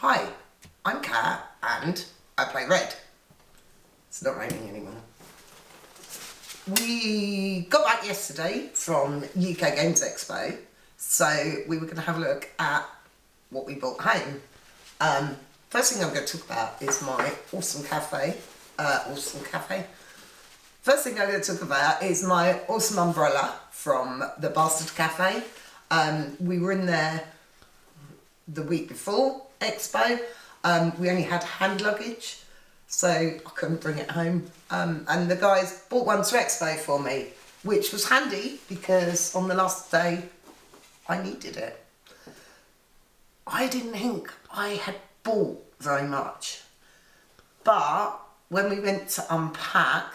Hi, I'm Kat and I play red. It's not raining anymore. We got back yesterday from UK Games Expo, so we were going to have a look at what we brought home. First thing I'm going to talk about is my awesome cafe. First thing I'm going to talk about is my awesome umbrella from the Bastard Cafe. We were in there the week before Expo. We only had hand luggage, so I couldn't bring it home. And the guys bought one to Expo for me, which was handy because on the last day I needed it. I didn't think I had bought very much, but when we went to unpack,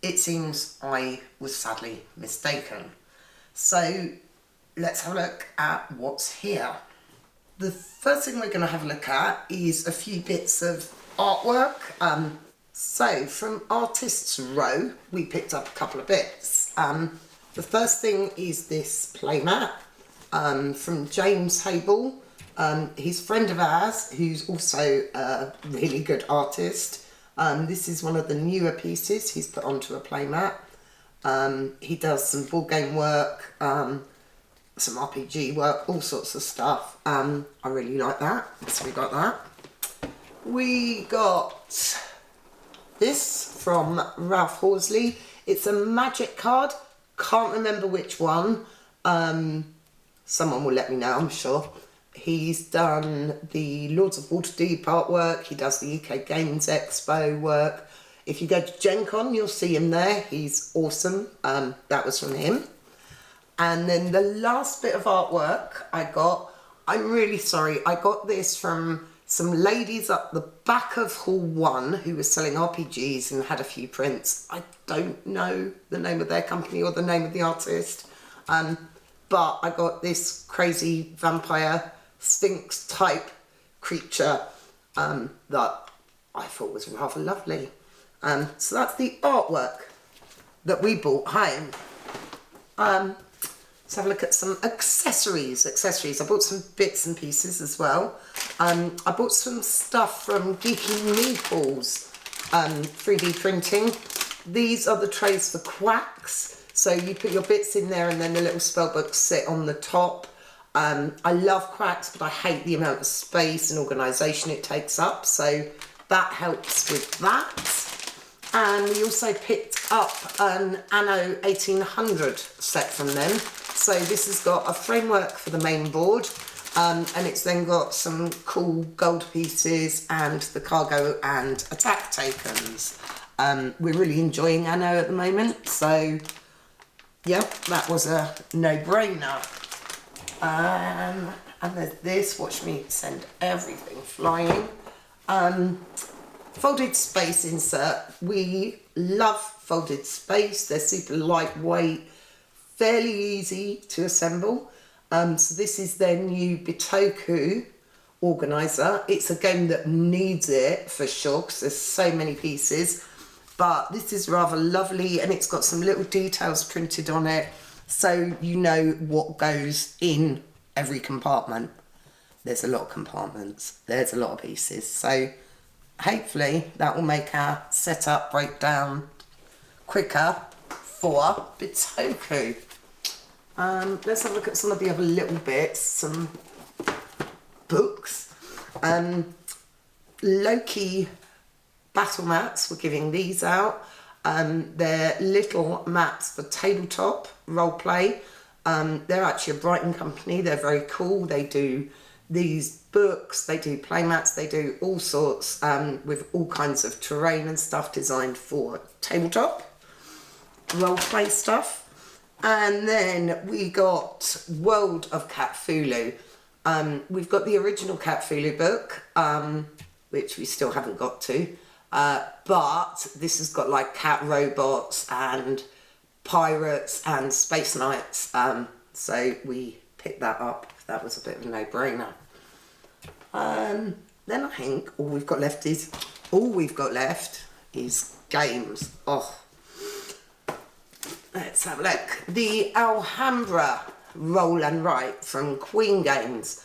it seems I was sadly mistaken. So let's have a look at what's here. The first thing we're going to have a look at is a few bits of artwork. So from Artists Row, we picked up a couple of bits. The first thing is this playmat from James Hable. He's a friend of ours who's also a really good artist. This is one of the newer pieces he's put onto a playmat. He does some board game work, some RPG work, all sorts of stuff. I really like that, so we got that. We got this from Ralph Horsley. It's a magic card, can't remember which one. Someone will let me know, I'm sure. He's done the Lords of Waterdeep artwork, he does the UK Games Expo work. If you go to Gen Con, you'll see him there, he's awesome. That was from him. And then the last bit of artwork I got, I'm really sorry, I got this from some ladies up the back of Hall 1 who were selling RPGs and had a few prints. I don't know the name of their company or the name of the artist, but I got this crazy vampire sphinx type creature that I thought was rather lovely. So that's the artwork that we brought home. Let's have a look at some accessories. I bought some bits and pieces as well. I bought some stuff from Geeky Meeples 3D printing. These are the trays for quacks. So you put your bits in there and then the little spellbooks sit on the top. I love quacks, but I hate the amount of space and organisation it takes up. So that helps with that. And we also picked up an Anno 1800 set from them. So this has got a framework for the main board, and it's then got some cool gold pieces and the cargo and attack tokens. We're really enjoying Anno at the moment, so yeah, that was a no-brainer. And there's this, watch me send everything flying. Folded space insert. We love folded space. They're super lightweight, fairly easy to assemble. So this is their new Bitoku organiser. It's a game that needs it for sure because there's so many pieces. But this is rather lovely and it's got some little details printed on it so you know what goes in every compartment. There's a lot of compartments. There's a lot of pieces. So hopefully that will make our setup breakdown quicker for Bitoku. Let's have a look at some of the other little bits, some books. Loki battle mats, we're giving these out. They're little mats for tabletop roleplay. They're actually a Brighton company, they're very cool. They do these books, they do play mats, they do all sorts with all kinds of terrain and stuff designed for tabletop roleplay stuff. And then we got World of Cthulhu. We've got the original Cthulhu book, which we still haven't got to, but this has got like cat robots and pirates and space knights, so we picked that up. That was a bit of a no-brainer. Then I think all we've got left is games. Oh, let's have a look. The Alhambra Roll and Write from Queen Games.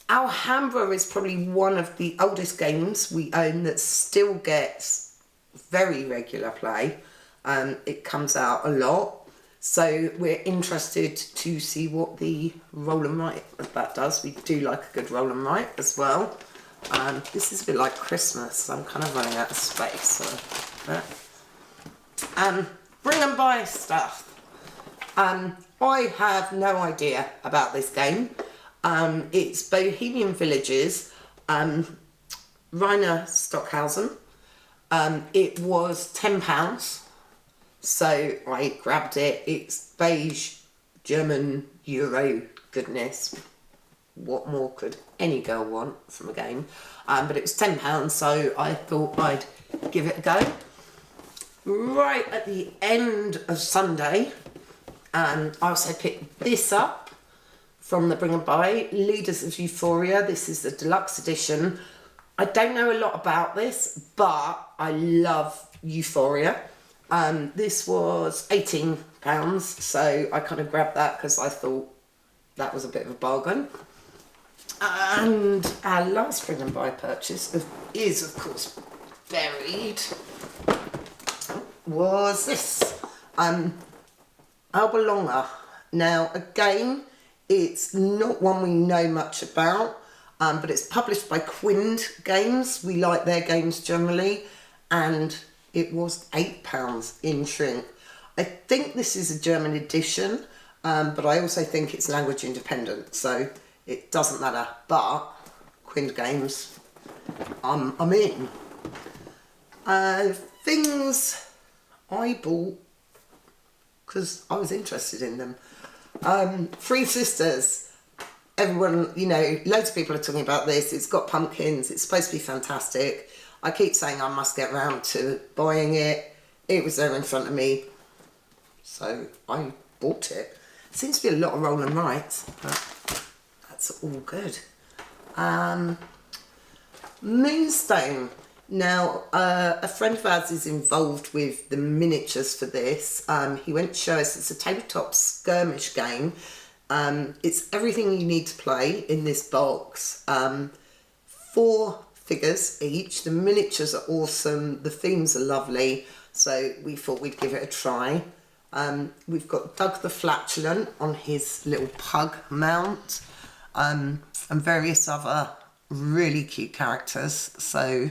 Alhambra is probably one of the oldest games we own that still gets very regular play. It comes out a lot. So we're interested to see what the roll and write of that does. We do like a good roll and write as well. This is a bit like Christmas, so I'm kind of running out of space. So, bring and buy stuff. I have no idea about this game. It's Bohemian Villages, Rainer Stockhausen. It was £10, so I grabbed it. It's beige, German, Euro goodness. What more could any girl want from a game? But it was £10, so I thought I'd give it a go. Right at the end of Sunday, I also picked this up from the Bring and Buy, Leaders of Euphoria. This is the deluxe edition. I don't know a lot about this, but I love Euphoria. This was £18, so I kind of grabbed that because I thought that was a bit of a bargain. And our last Bring and Buy purchase is, of course, buried. Was this Alba Longa. Now, again, it's not one we know much about, but it's published by Quind Games. We like their games generally, and it was £8 in shrink. I think this is a German edition, but I also think it's language independent, so it doesn't matter. But Quind Games, I'm in. Things I bought because I was interested in them. Three Sisters. Everyone, you know, loads of people are talking about this. It's got pumpkins. It's supposed to be fantastic. I keep saying I must get round to buying it. It was there in front of me, so I bought it. Seems to be a lot of roll and writes, but that's all good. Moonstone. Now, a friend of ours is involved with the miniatures for this. He went to show us. It's a tabletop skirmish game. It's everything you need to play in this box. 4 figures each. The miniatures are awesome. The themes are lovely. So we thought we'd give it a try. We've got Doug the Flatulent on his little pug mount, and various other really cute characters. So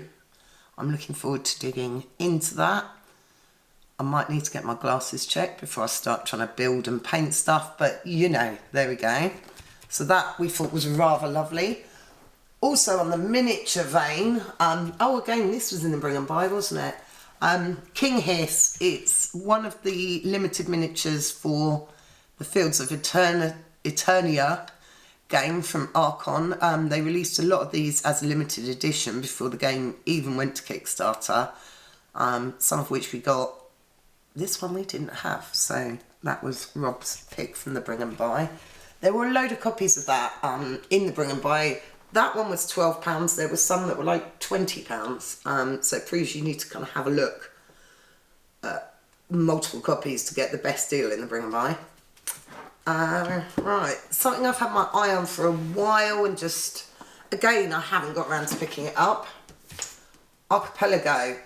I'm looking forward to digging into that. I might need to get my glasses checked before I start trying to build and paint stuff, but you know, there we go. So that we thought was rather lovely. Also on the miniature vein, again, this was in the Bring and Buy, wasn't it? King Hiss, it's one of the limited miniatures for the Fields of Eternia game from Archon. They released a lot of these as a limited edition before the game even went to Kickstarter, some of which we got. This one we didn't have, so that was Rob's pick from the Bring and Buy. There were a load of copies of that in the Bring and Buy. That one was £12. There were some that were like £20, so it proves you need to kind of have a look at multiple copies to get the best deal in the Bring and Buy. Right, something I've had my eye on for a while and just, again, I haven't got around to picking it up. Archipelago.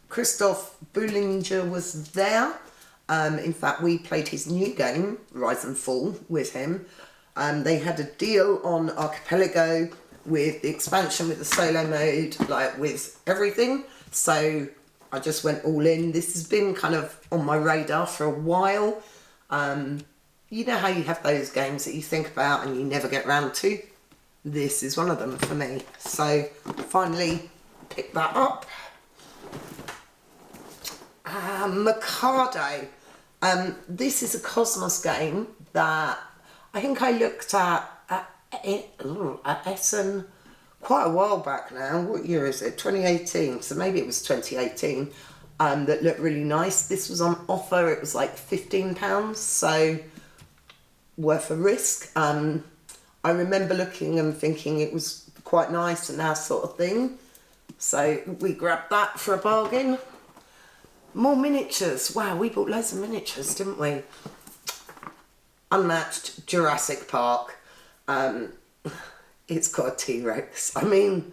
Christoph Bullinger was there. In fact, we played his new game, Rise and Fall, with him. They had a deal on Archipelago with the expansion, with the solo mode, like with everything. So I just went all in. This has been kind of on my radar for a while. You know how you have those games that you think about and you never get round to? This is one of them for me. So finally picked that up. Mikado. This is a Cosmos game that I think I looked at Essen quite a while back now. What year is it? 2018. So maybe it was 2018. That looked really nice. This was on offer. It was like £15, so worth a risk. I remember looking and thinking it was quite nice and that sort of thing. So we grabbed that for a bargain. More miniatures. Wow, we bought loads of miniatures, didn't we? Unmatched Jurassic Park. It's got a T-Rex. I mean,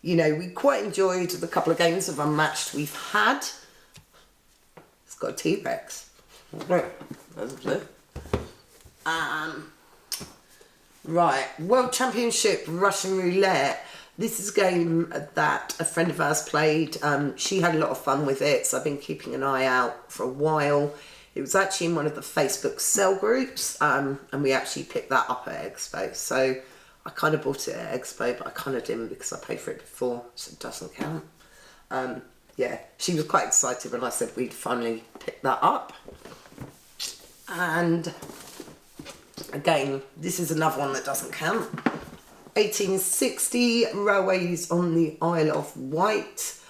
you know, we quite enjoyed the couple of games of Unmatched we've had. It's got a T-Rex. Right, World Championship Russian Roulette. This is a game that a friend of ours played. She had a lot of fun with it, so I've been keeping an eye out for a while. It was actually in one of the Facebook sell groups, and we actually picked that up at Expo. So I kind of bought it at Expo, but I kind of didn't because I paid for it before, so it doesn't count. Yeah, she was quite excited when I said we'd finally picked that up. And again, this is another one that doesn't count. 1860 Railways on the Isle of Wight.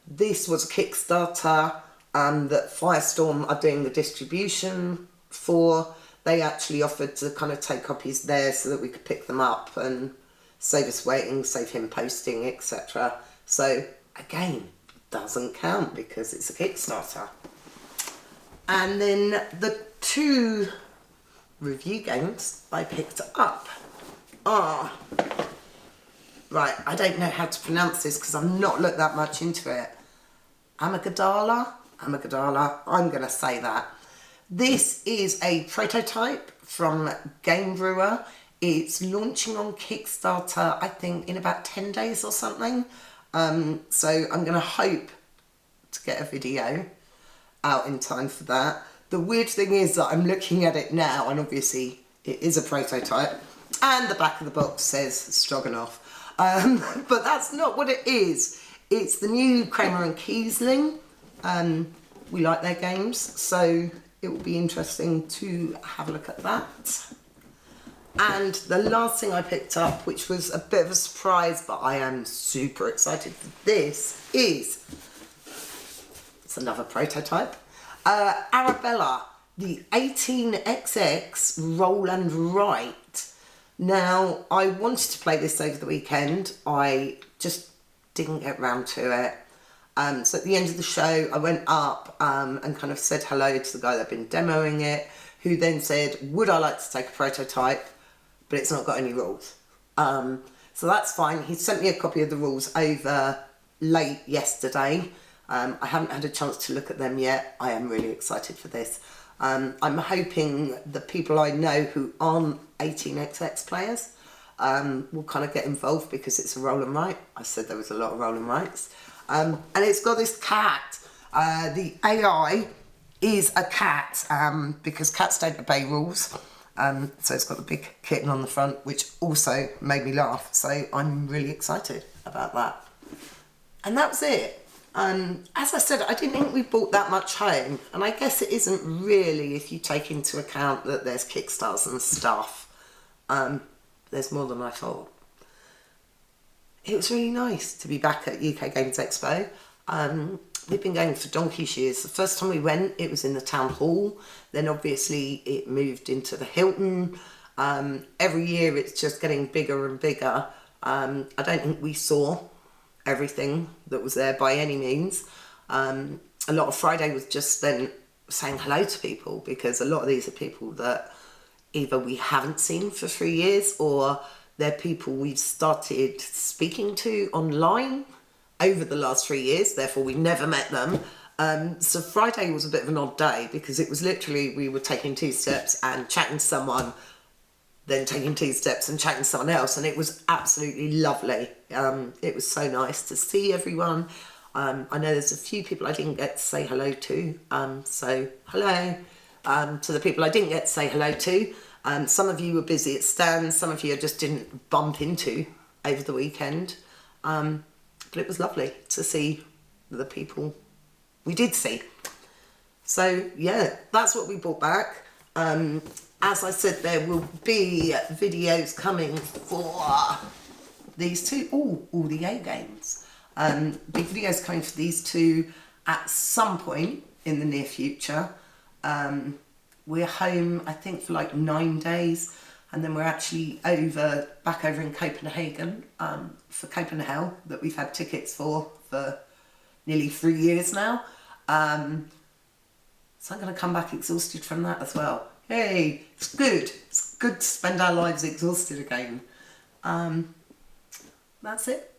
This was a Kickstarter that Firestorm are doing the distribution for. They actually offered to kind of take copies there so that we could pick them up and save us waiting, save him posting, etc. So again, doesn't count because it's a Kickstarter. And then the two review games I picked up are, right, I don't know how to pronounce this because I've not looked that much into it. Amygdala, I'm going to say that. This is a prototype from Game Brewer. It's launching on Kickstarter, I think, in about 10 days or something. So I'm going to hope to get a video out in time for that. The weird thing is that I'm looking at it now, and obviously it is a prototype, and the back of the box says Stroganoff. But that's not what it is. It's the new Kramer and Kiesling. We like their games, so it will be interesting to have a look at that. And the last thing I picked up, which was a bit of a surprise, but I am super excited for this, is, it's another prototype, Arabella, the 18XX Roll and Write. Now, I wanted to play this over the weekend. I just didn't get round to it. So at the end of the show, I went up and kind of said hello to the guy that had been demoing it, who then said, would I like to take a prototype? But it's not got any rules. So that's fine. He sent me a copy of the rules over late yesterday. I haven't had a chance to look at them yet. I am really excited for this. I'm hoping the people I know who aren't 18XX players will kind of get involved because it's a roll and write. I said there was a lot of roll and writes. And it's got this cat. The AI is a cat because cats don't obey rules. So it's got the big kitten on the front, which also made me laugh. So I'm really excited about that. And that was it. As I said, I didn't think we bought that much home. And I guess it isn't really if you take into account that there's Kickstarters and stuff. There's more than I thought. It was really nice to be back at UK Games Expo. We've been going for donkey's years. The first time we went, it was in the town hall. Then obviously it moved into the Hilton. Every year it's just getting bigger and bigger. I don't think we saw everything that was there by any means. A lot of Friday was just spent saying hello to people because a lot of these are people that either we haven't seen for 3 years or they're people we've started speaking to online over the last 3 years, therefore we never met them. So Friday was a bit of an odd day because it was literally we were taking 2 steps and chatting to someone, then taking 2 steps and chatting to someone else, and it was absolutely lovely. It was so nice to see everyone. I know there's a few people I didn't get to say hello to, so hello to the people I didn't get to say hello to. Some of you were busy at stands, some of you I just didn't bump into over the weekend. But it was lovely to see the people we did see. So yeah, that's what we brought back. As I said, there will be videos coming for these two. All the A games. Big videos coming for these two at some point in the near future. We're home, I think, for like 9 days. And then we're actually back over in Copenhagen for Copenhagen that we've had tickets for nearly 3 years now. So I'm going to come back exhausted from that as well. Hey, it's good. It's good to spend our lives exhausted again. That's it.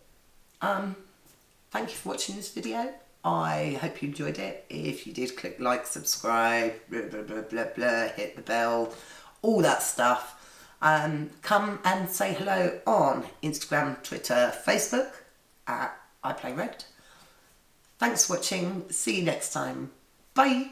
Thank you for watching this video. I hope you enjoyed it. If you did, click like, subscribe, blah, blah, blah, blah, blah, hit the bell, all that stuff. Come and say hello on Instagram, Twitter, Facebook at iPlayRed. Thanks for watching. See you next time. Bye.